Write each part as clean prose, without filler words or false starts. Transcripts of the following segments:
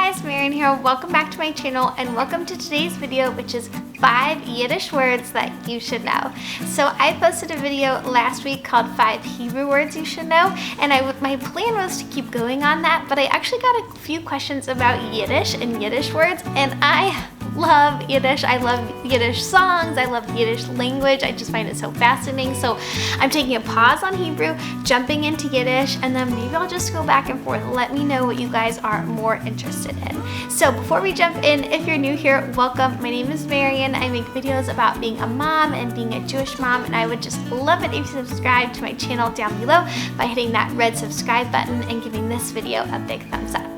guys, Marian here. Welcome back to my channel and welcome to today's video, which is 5 Yiddish words that you should know. So I posted a video last week called 5 Hebrew words you should know, and my plan was to keep going on that, but I actually got a few questions about Yiddish and Yiddish words, and I love Yiddish. I love Yiddish songs. I love the Yiddish language. I just find it so fascinating. So I'm taking a pause on Hebrew, jumping into Yiddish, and then maybe I'll just go back and forth. Let me know what you guys are more interested in. So before we jump in, if you're new here, welcome. My name is Marian. I make videos about being a mom and being a Jewish mom, and I would just love it if you subscribe to my channel down below by hitting that red subscribe button and giving this video a big thumbs up.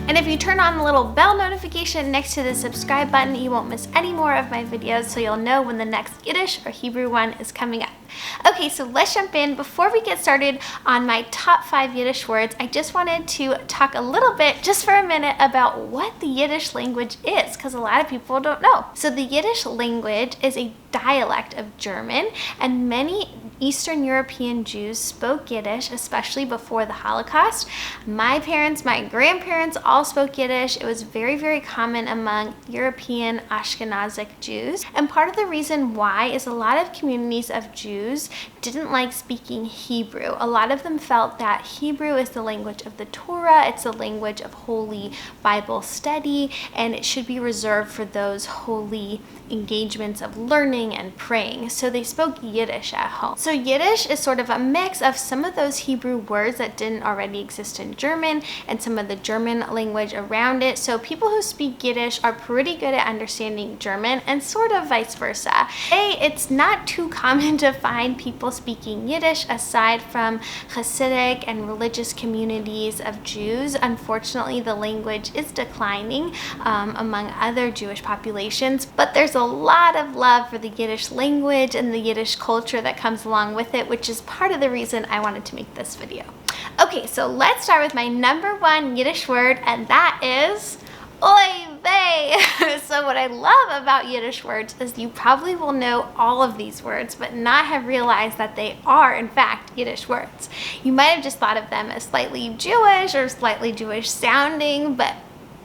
And if you turn on the little bell notification next to the subscribe button, you won't miss any more of my videos, so you'll know when the next Yiddish or Hebrew one is coming up. Okay, so let's jump in. Before we get started on my top 5 Yiddish words, I just wanted to talk a little bit, just for a minute, about what the Yiddish language is, because a lot of people don't know. So the Yiddish language is a dialect of German, and many Eastern European Jews spoke Yiddish, especially before the Holocaust. My parents, my grandparents all spoke Yiddish. It was very, very common among European Ashkenazic Jews. And part of the reason why is a lot of communities of Jews didn't like speaking Hebrew. A lot of them felt that Hebrew is the language of the Torah, it's the language of holy Bible study, and it should be reserved for those holy engagements of learning and praying. So they spoke Yiddish at home. So Yiddish is sort of a mix of some of those Hebrew words that didn't already exist in German and some of the German language around it. So people who speak Yiddish are pretty good at understanding German, and sort of vice versa. It's not too common to find people speaking Yiddish aside from Hasidic and religious communities of Jews. Unfortunately, the language is declining among other Jewish populations, but there's a lot of love for the Yiddish language and the Yiddish culture that comes along with it, which is part of the reason I wanted to make this video. Okay, so let's start with my number 1 Yiddish word, and that is oy vey. So what I love about Yiddish words is you probably will know all of these words, but not have realized that they are, in fact, Yiddish words. You might have just thought of them as slightly Jewish or slightly Jewish sounding, but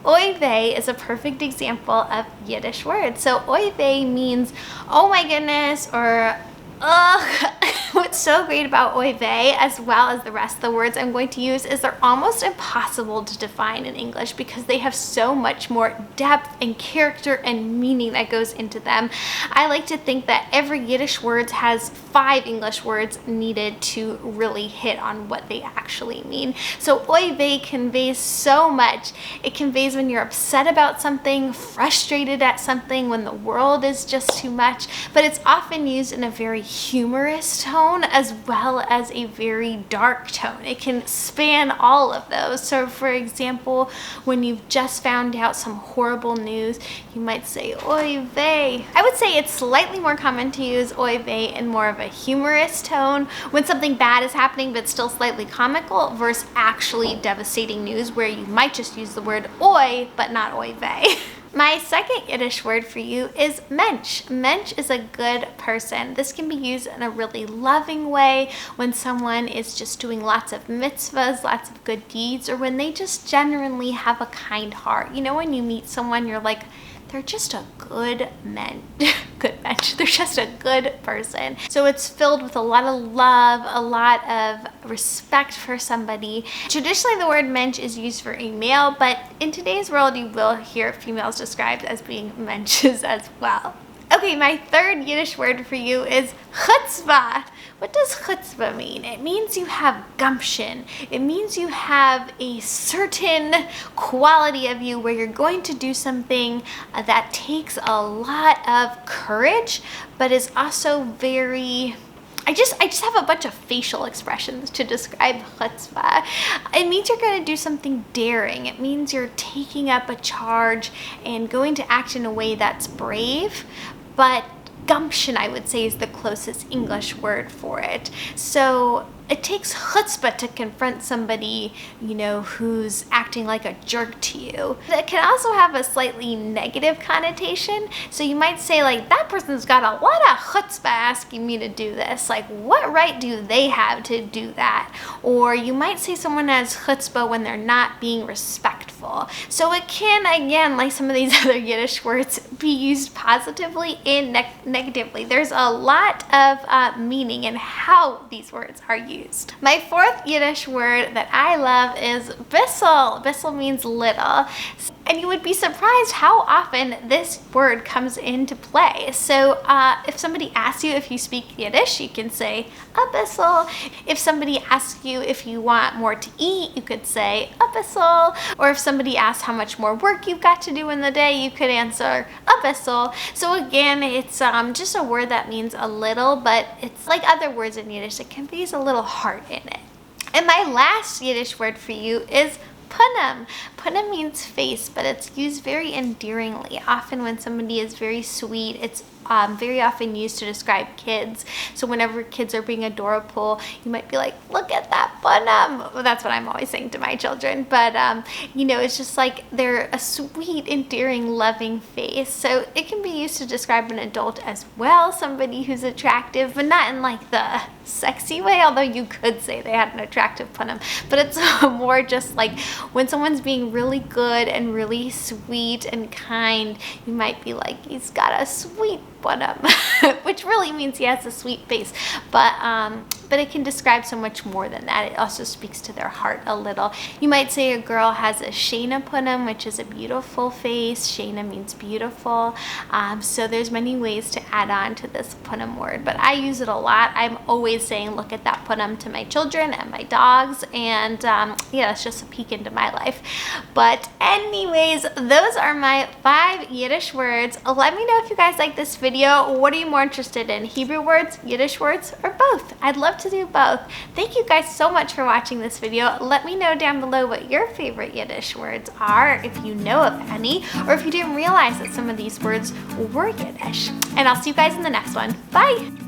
oy vey is a perfect example of Yiddish words. So oy vey means, oh my goodness, or ugh. What's so great about oy vey, as well as the rest of the words I'm going to use, is they're almost impossible to define in English because they have so much more depth and character and meaning that goes into them. I like to think that every Yiddish word has 5 English words needed to really hit on what they actually mean. So oy vey conveys so much. It conveys when you're upset about something, frustrated at something, when the world is just too much, but it's often used in a very humorous tone as well as a very dark tone. It can span all of those. So for example, when you've just found out some horrible news, you might say oy vey. I would say it's slightly more common to use oy vey in more of a humorous tone when something bad is happening but still slightly comical, versus actually devastating news where you might just use the word oy but not oy vey. My second Yiddish word for you is Mensch. Mensch is a good person. This can be used in a really loving way when someone is just doing lots of mitzvahs, lots of good deeds, or when they just genuinely have a kind heart. You know, when you meet someone, you're like, they're just a good mensch. They're just a good person. So it's filled with a lot of love, a lot of respect for somebody. Traditionally, the word mensch is used for a male, but in today's world, you will hear females described as being mensches as well. Okay, my third Yiddish word for you is chutzpah. What does chutzpah mean? It means you have gumption. It means you have a certain quality of you where you're going to do something that takes a lot of courage, but is also very... I just have a bunch of facial expressions to describe chutzpah. It means you're going to do something daring. It means you're taking up a charge and going to act in a way that's brave, but gumption, I would say, is the closest English word for it. So it takes chutzpah to confront somebody, you know, who's acting like a jerk to you. It can also have a slightly negative connotation. So you might say, like, that person's got a lot of chutzpah asking me to do this. Like, what right do they have to do that? Or you might say someone has chutzpah when they're not being respectful. beautiful. So it can, again, like some of these other Yiddish words, be used positively and negatively. There's a lot of meaning in how these words are used. My fourth Yiddish word that I love is Bissell. Bissell means little. And you would be surprised how often this word comes into play. So if somebody asks you if you speak Yiddish, you can say a Bissell. If somebody asks you if you want more to eat, you could say a Bissell. Or if somebody asks how much more work you've got to do in the day, you could answer a Bissell. So again, it's just a word that means a little, but it's like other words in Yiddish. It conveys a little heart in it. And my last Yiddish word for you is punim. Punim means face, but it's used very endearingly. Often when somebody is very sweet, it's very often used to describe kids. So whenever kids are being adorable, you might be like, look at that punim. Well, that's what I'm always saying to my children. But, you know, it's just like they're a sweet, endearing, loving face. So it can be used to describe an adult as well, somebody who's attractive, but not in like the sexy way, although you could say they had an attractive punim. But it's more just like when someone's being really good and really sweet and kind, you might be like, he's got a sweet punim, which really means he has a sweet face. But it can describe so much more than that. It also speaks to their heart a little. You might say a girl has a shena punim, which is a beautiful face. Shena means beautiful. So there's many ways to add on to this punim word, but I use it a lot. I'm always saying, look at that punim to my children and my dogs, and yeah, it's just a peek into my life. But anyways, those are my 5 Yiddish words. Let me know if you guys like this video. What are you more interested in, Hebrew words, Yiddish words, or both? I'd love to do both. Thank you guys so much for watching this video. Let me know down below what your favorite Yiddish words are, if you know of any, or if you didn't realize that some of these words were Yiddish. And I'll see you guys in the next one. Bye!